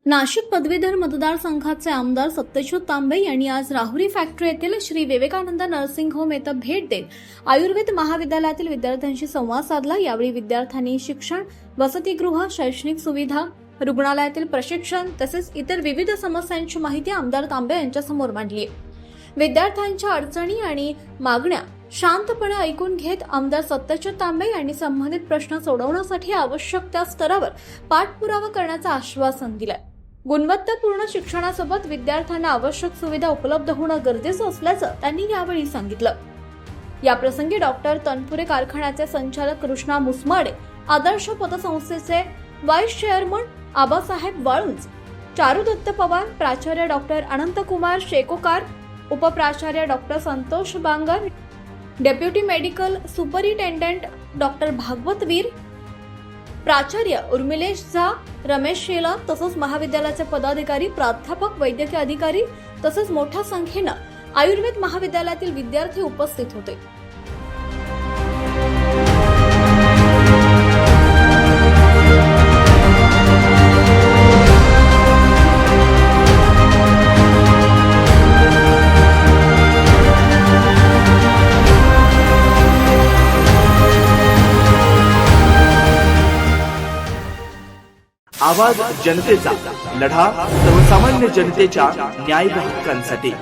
नाशिक पदवीधर मतदारसंघाचे आमदार सत्यजित तांबे यांनी आज राहुरी फॅक्टरी येथील श्री विवेकानंद नर्सिंग होम येथे भेट देत आयुर्वेद महाविद्यालयातील विद्यार्थ्यांशी संवाद साधला। यावेळी विद्यार्थ्यांनी शिक्षण, वसतिगृह, शैक्षणिक सुविधा, रुग्णालयातील प्रशिक्षण तसेच इतर विविध समस्यांची माहिती आमदार तांबे यांच्यासमोर मांडली। विद्यार्थ्यांच्या अडचणी आणि मागण्या शांतपणे ऐकून घेत आमदार सत्यजित तांबे यांनी संबंधित प्रश्न सोडवण्यासाठी आवश्यक त्या स्तरावर पाठपुरावा करण्याचं आश्वासन दिलंय। गुणवत्तापूर्ण शिक्षणासोबत विद्यार्थ्यांना आवश्यक सुविधा उपलब्ध होणं गरजेचं असल्याचं त्यांनी यावेळी सांगितलं। याप्रसंगी डॉक्टर तनपुरे कारखान्याचे संचालक कृष्णा मुसमाडे, आदर्श पतसंस्थेचे व्हाईस चेअरमन आबासाहेब वाळुंज, चारुदत्त पवार, प्राचार्य डॉक्टर अनंतकुमार शेकोकार, उपप्राचार्य doctor Santosh Bangar, deputy medical superintendent doctor Bhagwat Veer, प्राचार्य उर्मिलेश झा, रमेश शेला तसंच महाविद्यालयाचे पदाधिकारी, प्राध्यापक, वैद्यकीय अधिकारी तसंच मोठ्या संख्येनं आयुर्वेद महाविद्यालयातील विद्यार्थी उपस्थित होते। आवाज जनतेचा, लढा सर्वसामान्य जनतेच्या न्याय व हक्कांसाठी।